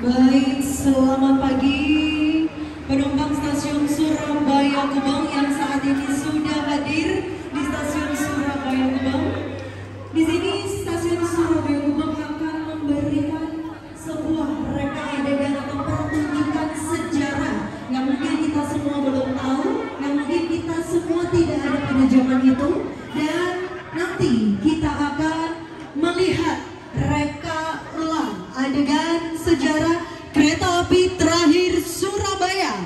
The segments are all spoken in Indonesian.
Baik, selamat pagi penumpang stasiun Surabaya Gubeng yang saat ini sudah hadir di stasiun Surabaya Gubeng. Di sini stasiun Surabaya Gubeng akan memberikan sebuah reka adegan atau pertunjukan sejarah yang mungkin kita semua belum tahu, yang mungkin kita semua tidak ada pada zaman itu, dan nanti kita akan melihat reka ulang adegan sejarah kereta api terakhir Surabaya,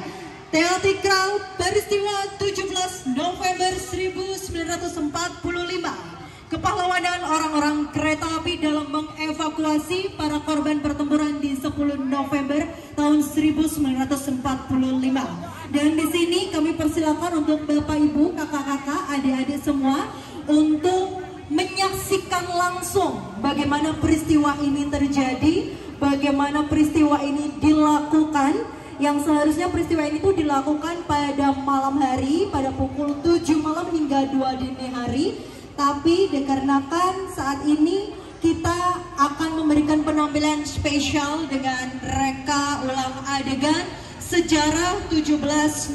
teatrikal peristiwa 17 November 1945, kepahlawanan orang-orang kereta api dalam mengevakuasi para korban pertempuran di 10 November tahun 1945. Dan di sini kami persilakan untuk Bapak Ibu, kakak-kakak, adik-adik semua untuk menyaksikan langsung bagaimana peristiwa ini terjadi, bagaimana peristiwa ini dilakukan, yang seharusnya peristiwa ini tuh dilakukan pada malam hari, pada pukul 7 malam hingga 2 dini hari. Tapi dikarenakan saat ini kita akan memberikan penampilan spesial dengan reka ulang adegan sejarah 17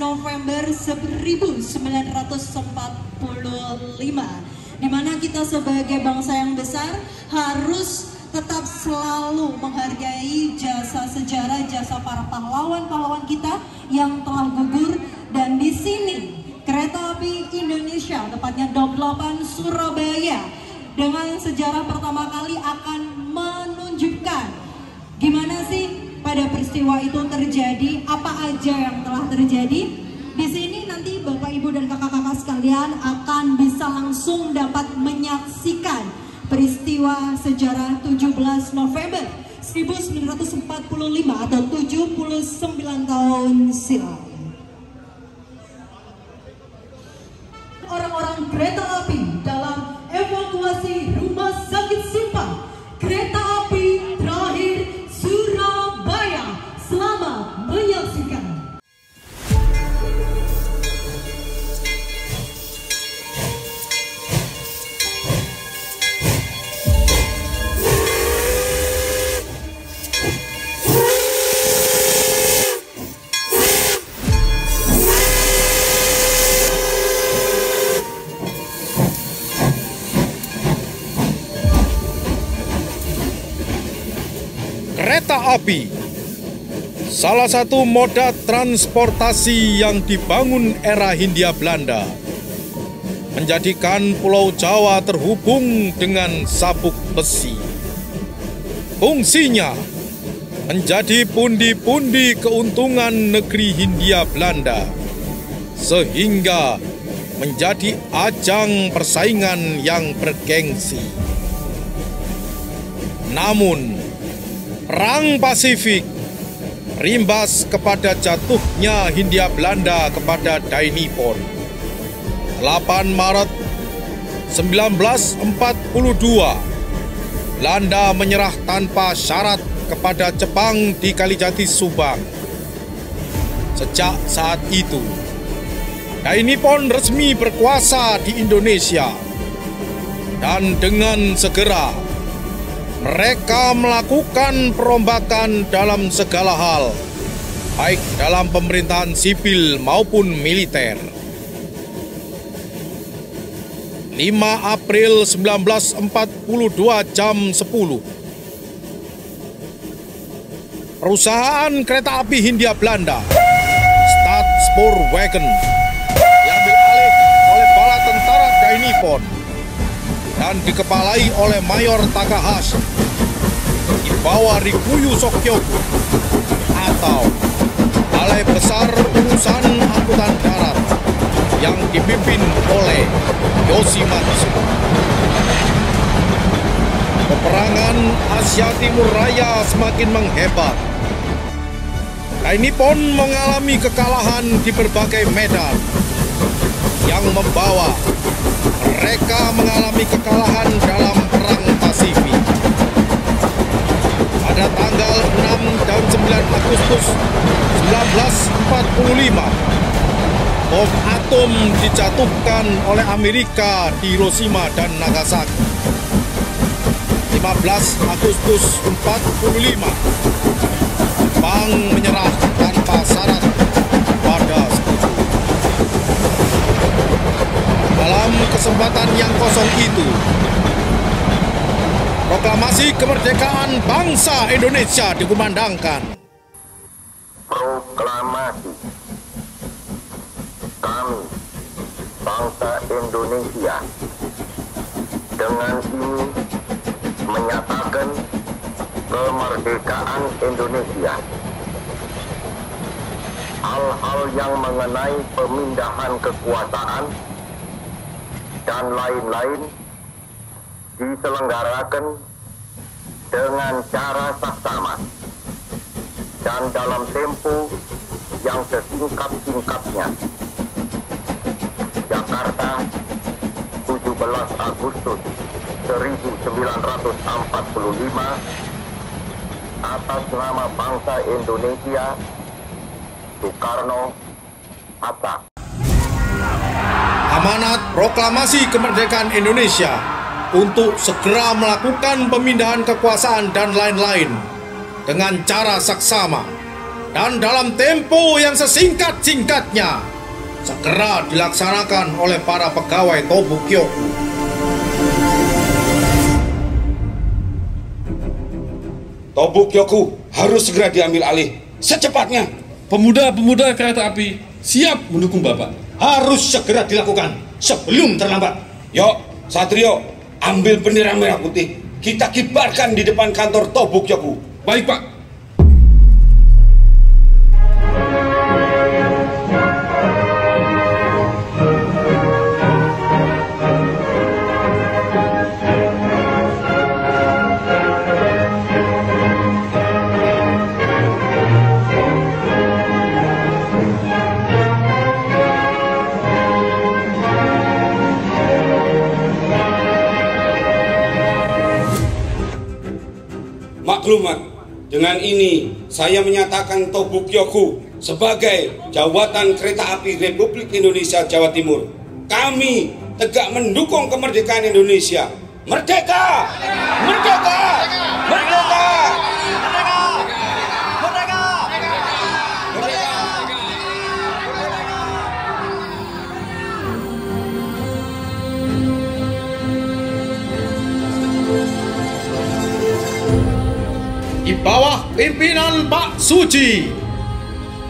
November 1945. Di mana kita sebagai bangsa yang besar harus tetap selalu menghargai jasa sejarah, jasa para pahlawan-pahlawan kita yang telah gugur. Dan di sini Kereta Api Indonesia, tepatnya Daup 8 Surabaya, dengan sejarah pertama kali akan menunjukkan gimana sih pada peristiwa itu terjadi, apa aja yang telah terjadi. Di sini nanti Bapak Ibu dan kakak-kakak sekalian akan bisa langsung dapat menyaksikan peristiwa sejarah 17 November 1945 atau 79 tahun silam. Orang-orang kereta api dalam evakuasi rumah sakit Simpang kereta api terakhir Surabaya. Selamat menyaksikan. Kereta api, salah satu moda transportasi yang dibangun era Hindia Belanda, menjadikan Pulau Jawa terhubung dengan sabuk besi. Fungsinya menjadi pundi-pundi keuntungan negeri Hindia Belanda, sehingga menjadi ajang persaingan yang bergengsi. Namun, Perang Pasifik berimbas kepada jatuhnya Hindia Belanda kepada Dai Nippon. 8 Maret 1942, Belanda menyerah tanpa syarat kepada Jepang di Kalijati, Subang. Sejak saat itu, Dai Nippon resmi berkuasa di Indonesia. Dan dengan segera mereka melakukan perombakan dalam segala hal, baik dalam pemerintahan sipil maupun militer. 5 April 1942 jam 10, perusahaan kereta api Hindia Belanda, Staatspoorwegen, diambil alih oleh bala tentara Dai Nippon dan dikepalai oleh Mayor Takahashi di bawah Rikuyu Sokyoku atau Balai Besar Urusan Angkutan Darat yang dipimpin oleh Yoshimatsu. Peperangan Asia Timur Raya semakin menghebat. TNI Nippon mengalami kekalahan di berbagai medan yang membawa mereka mengalami kekalahan dalam Perang Pasifik. Pada tanggal 6 dan 9 Agustus 1945, bom atom dijatuhkan oleh Amerika di Hiroshima dan Nagasaki. 15 Agustus 45, Jepang menyerah tanpa syarat pada sekutu. Dalam kesempatan yang kosong itu, proklamasi kemerdekaan bangsa Indonesia dikumandangkan. Proklamasi kami, bangsa Indonesia, dengan ini menyatakan kemerdekaan Indonesia. Hal-hal yang mengenai pemindahan kekuasaan dan lain-lain diselenggarakan dengan cara saksama dan dalam tempo yang sesingkat-singkatnya. Jakarta, 17 Agustus 1945, atas nama bangsa Indonesia, Soekarno-Hatta. Amanat proklamasi kemerdekaan Indonesia untuk segera melakukan pemindahan kekuasaan dan lain-lain dengan cara saksama dan dalam tempo yang sesingkat-singkatnya segera dilaksanakan oleh para pegawai Tobukyoku. Tobukyoku harus segera diambil alih secepatnya. Pemuda-pemuda kereta api siap mendukung Bapak. Harus segera dilakukan sebelum terlambat. Yuk, Satrio, ambil bendera merah putih. Kita kibarkan di depan kantor Tobukyoku. Baik, Pak. Maklumat, dengan ini saya menyatakan Tobukyoku sebagai jawatan kereta api Republik Indonesia Jawa Timur. Kami tegak mendukung kemerdekaan Indonesia. Merdeka! Merdeka! Merdeka! Di bawah pimpinan Pak Suji,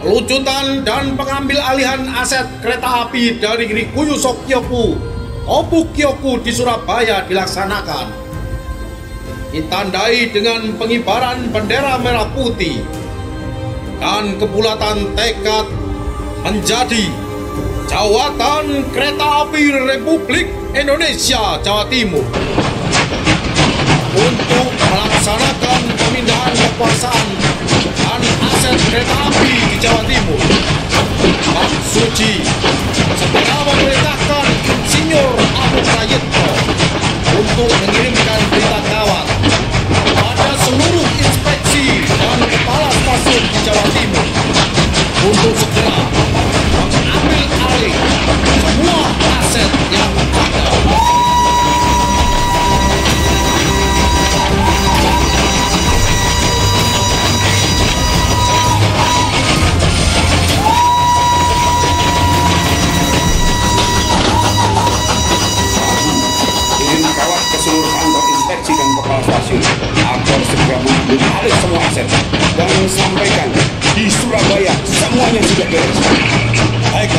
pelucutan dan pengambil alihan aset kereta api dari Rikuyu Sokyoku, Tobukyoku di Surabaya dilaksanakan. Ditandai dengan pengibaran bendera merah putih dan kebulatan tekad menjadi jawatan kereta api Republik Indonesia Jawa Timur untuk melaksanakan pemindahan kekuasaan dan aset kereta api di Jawa Timur. Pak Suji segera memerintahkan Insinyur Abu Prayitno untuk mengirimkan berita kawat kepada seluruh inspeksi dan kepala stasiun di Jawa Timur untuk segera mengambil alih semua aset yang ada. Stasiun agar segera mengambil alih semua aset dan sampaikan di Surabaya semuanya sudah beres. Baik,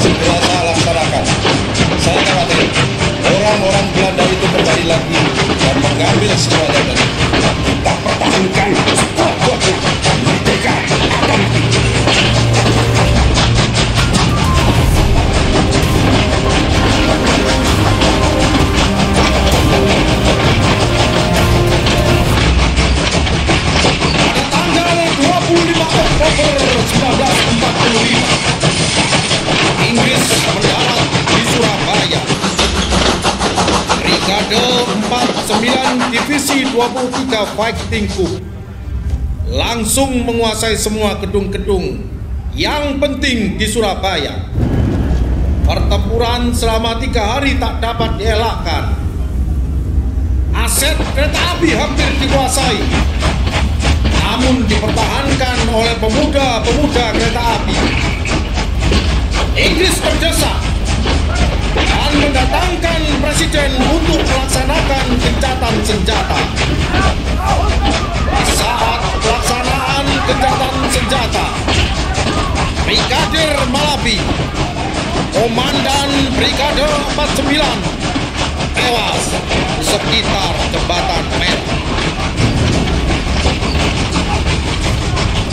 segera saya laksanakan. Saya khawatir orang-orang Belanda itu kembali lagi dan mengambil semuanya dari kita pertahankan sekuat-kuatnya. Merdeka akan mati. Tanggal 25 Oktober 23 Fighting Coup langsung menguasai semua gedung-gedung yang penting di Surabaya. Pertempuran selama 3 hari tak dapat dielakkan. Aset kereta api hampir dikuasai, namun dipertahankan oleh pemuda-pemuda kereta api. Inggris terdesak dan mendatangkan presiden untuk melaksanakan gencatan senjata. Saat pelaksanaan gencatan senjata, Brigadir Malabi, Komandan Brigade 49, tewas di sekitar Jembatan Merah.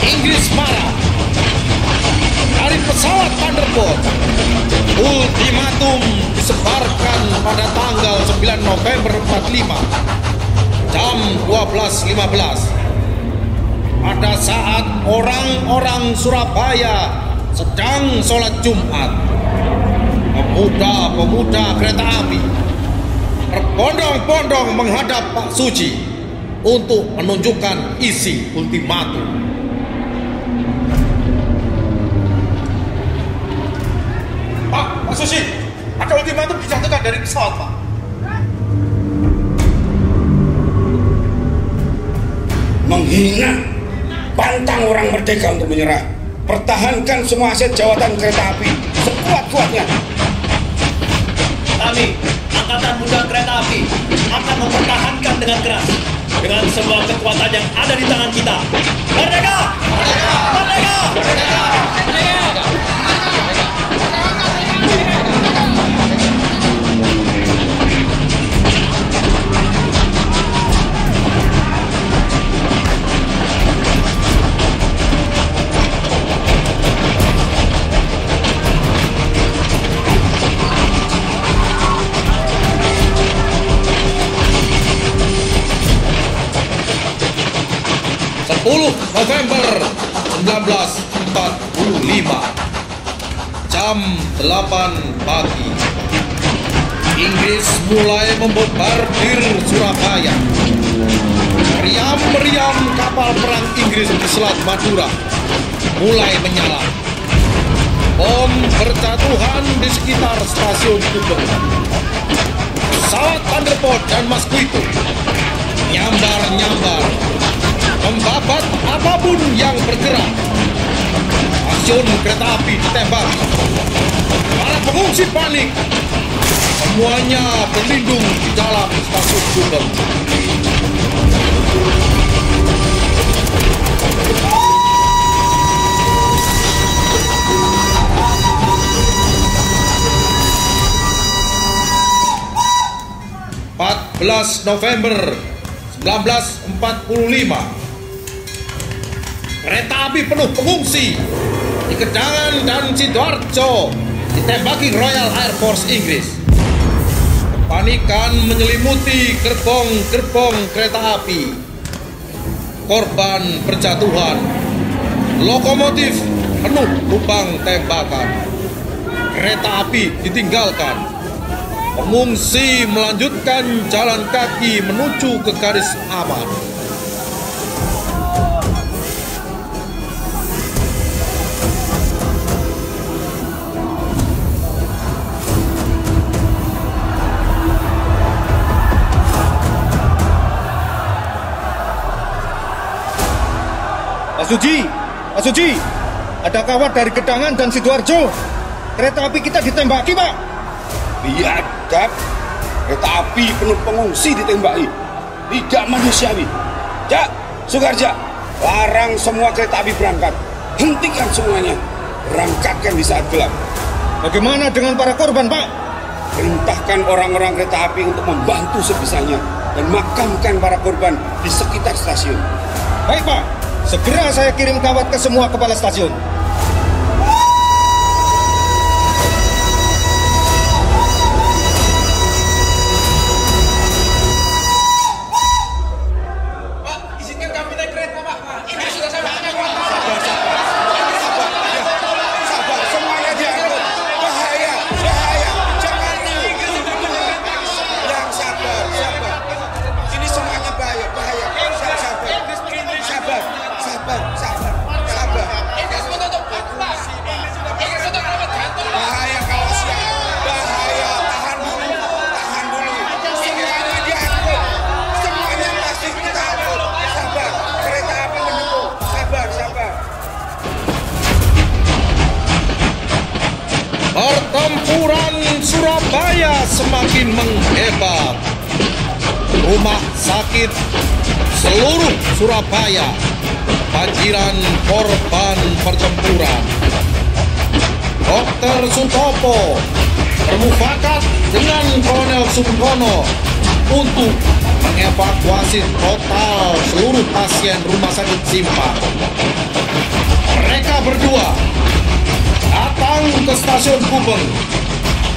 Inggris marah. Dari pesawat Thunderbolt, ultimatum disebarkan pada tanggal 9 November 45 jam 12.15 pada saat orang-orang Surabaya sedang sholat Jumat. Pemuda-pemuda kereta api berbondong-bondong menghadap Pak Suji untuk menunjukkan isi ultimatum. Pak Susi, ada ultimatum dijatuhkan dari pesawat, Pak. Menghina, pantang orang merdeka untuk menyerah. Pertahankan semua aset jawatan kereta api sekuat-kuatnya. Kami, Angkatan Muda Kereta Api, akan mempertahankan dengan keras dengan semua kekuatan yang ada di tangan kita. Merdeka! Merdeka! Merdeka! Merdeka! Merdeka! 10 November 1945 jam 8 pagi, Inggris mulai membombardir Surabaya. Meriam-meriam kapal perang Inggris di Selat Madura mulai menyala. Bom berjatuhan di sekitar stasiun Gubeng. Pesawat Thunderbolt dan Mosquito nyambar-nyambar, membabat apapun yang bergerak. Stasiun kereta api ditembak. Para pengungsi panik. Semuanya berlindung di dalam stasiun Gubeng. November 1945, kereta api penuh pengungsi di Kedangan dan Sidoarjo ditembaki Royal Air Force Inggris. Kepanikan menyelimuti gerbong-gerbong kereta api. Korban berjatuhan. Lokomotif penuh lubang tembakan. Kereta api ditinggalkan. Pengungsi melanjutkan jalan kaki menuju ke garis aman. Pak Suji, ada kawat dari Kedangan dan Sidoarjo. Kereta api kita ditembaki, Pak. Biadab, kereta api penuh pengungsi ditembaki. Tidak manusiawi. Jak, Sukarja, larang semua kereta api berangkat. Hentikan semuanya. Berangkatkan di saat gelap. Bagaimana dengan para korban, Pak? Perintahkan orang-orang kereta api untuk membantu sebisanya dan makamkan para korban di sekitar stasiun. Baik, Pak. Segera saya kirim kawat ke semua kepala stasiun. Ini semuanya bahaya. Pertempuran Surabaya semakin menghebat. Rumah sakit seluruh Surabaya banjiran korban pertempuran. Dr. Sutopo bermufakat dengan Kolonel Sungkono untuk mengevakuasi total seluruh pasien rumah sakit Simpang. Mereka berdua datang ke stasiun Gubeng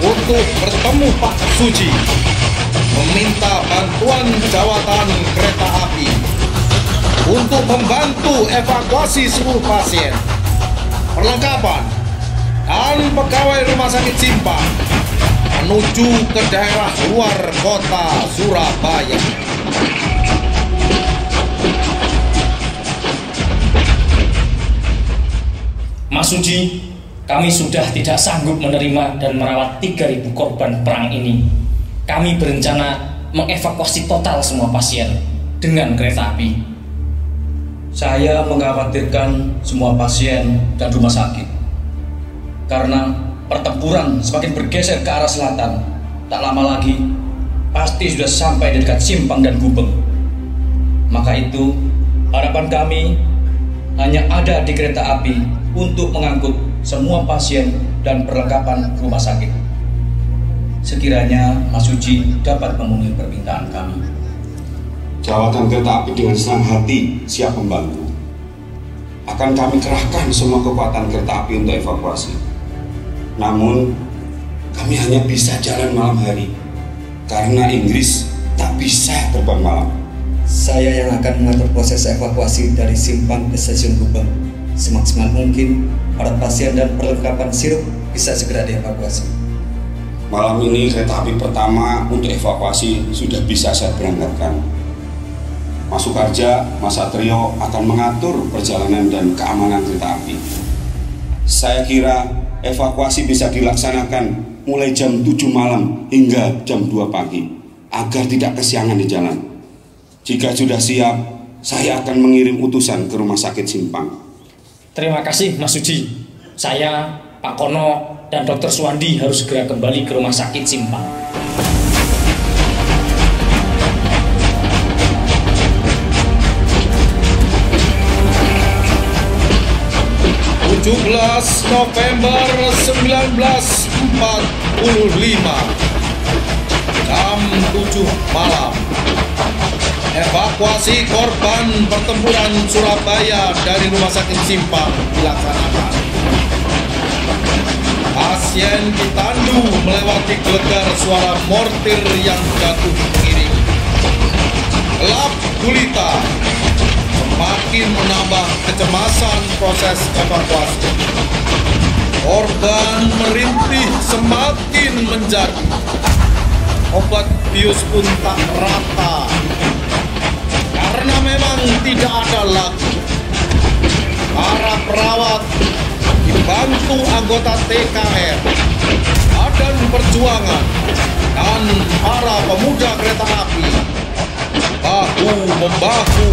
untuk bertemu Pak Suji, meminta bantuan jawatan kereta api untuk membantu evakuasi seluruh pasien, perlengkapan, dan pegawai rumah sakit Simpang menuju ke daerah luar kota Surabaya. Mas Suji, kami sudah tidak sanggup menerima dan merawat 3.000 korban perang ini. Kami berencana mengevakuasi total semua pasien dengan kereta api. Saya mengkhawatirkan semua pasien dan rumah sakit. Karena pertempuran semakin bergeser ke arah selatan, tak lama lagi pasti sudah sampai di dekat Simpang dan Gubeng. Maka itu, harapan kami hanya ada di kereta api untuk mengangkut semua pasien dan perlengkapan rumah sakit. Sekiranya Mas Suji dapat memenuhi permintaan kami. Jawatan kereta api dengan senang hati siap membantu. Akan kami kerahkan semua kekuatan kereta api untuk evakuasi. Namun, kami hanya bisa jalan malam hari karena Inggris tak bisa terbang malam. Saya yang akan mengatur proses evakuasi dari Simpang ke stasiun Gubeng. Semaksimal mungkin, para pasien dan perlengkapan sirup bisa segera dievakuasi. Malam ini kereta api pertama untuk evakuasi sudah bisa saya berangkatkan. Mas Sukarja, Mas Satrio akan mengatur perjalanan dan keamanan kereta api. Saya kira evakuasi bisa dilaksanakan mulai jam 7 malam hingga jam 2 pagi agar tidak kesiangan di jalan. Jika sudah siap, saya akan mengirim utusan ke rumah sakit Simpang. Terima kasih Mas Suji. Saya, Pak Kono, dan Dr. Suwandi harus segera kembali ke rumah sakit Simpang. November 1945 jam 7 malam. Evakuasi korban pertempuran Surabaya dari rumah sakit Simpang dilaksanakan. Pasien ditandu melewati gelegar suara mortir yang jatuh mengiring. Gelap gulita semakin menambah kecemasan proses evakuasi. Korban merintih semakin menjadi. Obat bius pun tak rata karena memang tidak ada lagi. Para perawat dibantu anggota TKR, Badan Perjuangan, dan para pemuda kereta api bahu-membahu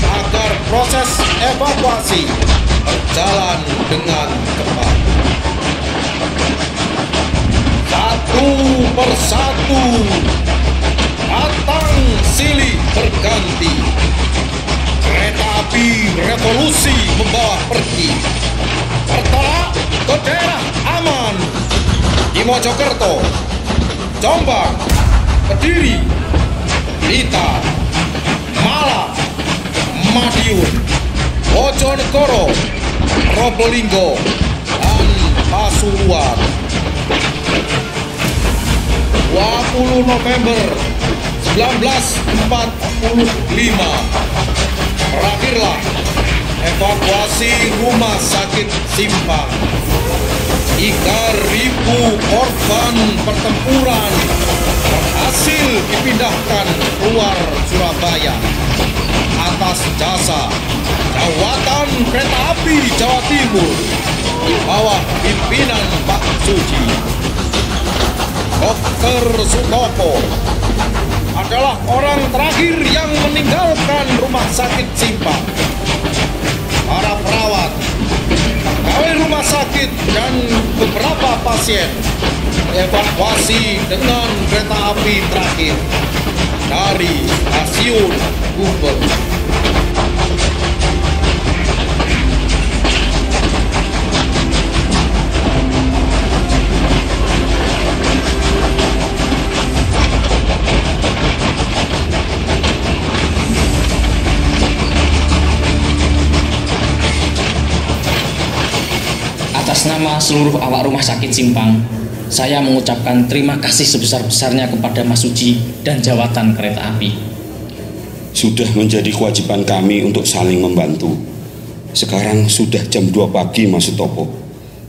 agar proses evakuasi berjalan dengan cepat. Satu persatu datang silih berganti. Kereta api revolusi membawa pergi. Bertolak ke daerah aman di Mojokerto, Jombang, Kediri, Blitar, Malang, Madiun, Bojonegoro, Probolinggo, dan Pasuruan. 20 November 1945 berakhirlah evakuasi rumah sakit Simpang. 3.000 korban pertempuran berhasil dipindahkan keluar Surabaya atas jasa jawatan kereta api Jawa Timur di bawah pimpinan Pak Suji. Dr. Sutopo adalah orang terakhir yang meninggalkan rumah sakit Simpang. Para perawat, pegawai rumah sakit, dan beberapa pasien pasien evakuasi dengan kereta api terakhir dari stasiun Gubeng. Atas nama seluruh awak rumah sakit Simpang, saya mengucapkan terima kasih sebesar-besarnya kepada Mas Suci dan jawatan kereta api. Sudah menjadi kewajiban kami untuk saling membantu. Sekarang sudah jam 2 pagi, Mas Sutopo.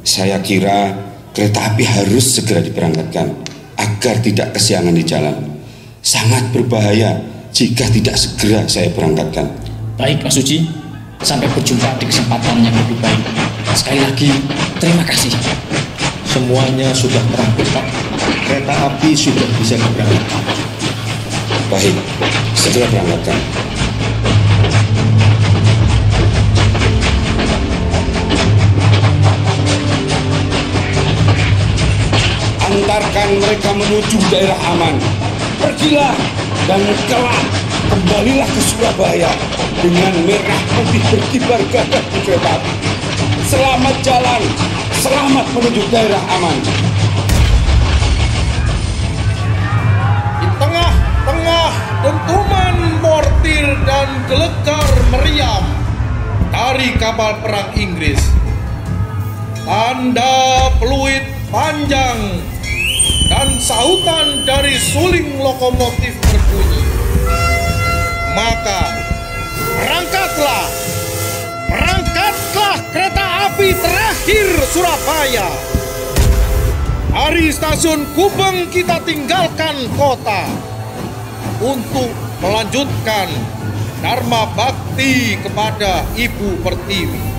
Saya kira kereta api harus segera diberangkatkan agar tidak kesiangan di jalan. Sangat berbahaya jika tidak segera saya berangkatkan. Baik, Mas Suci. Sampai berjumpa di kesempatan yang lebih baik. Sekali lagi, terima kasih. Semuanya sudah terakhir, Pak. Kereta api sudah bisa diberangkatkan. Baik, segera berangkatkan. Antarkan mereka menuju daerah aman. Pergilah dan kelak kembalilah ke Surabaya dengan merah putih berkibar gagah di kereta api. Selamat jalan, selamat menuju daerah aman. Di tengah-tengah dentuman mortir dan gelegar meriam dari kapal perang Inggris, tanda peluit panjang dan sautan dari suling lokomotif berbunyi. Maka berangkatlah kereta api terakhir Surabaya. Dari stasiun Gubeng kita tinggalkan kota untuk melanjutkan dharma bakti kepada Ibu Pertiwi.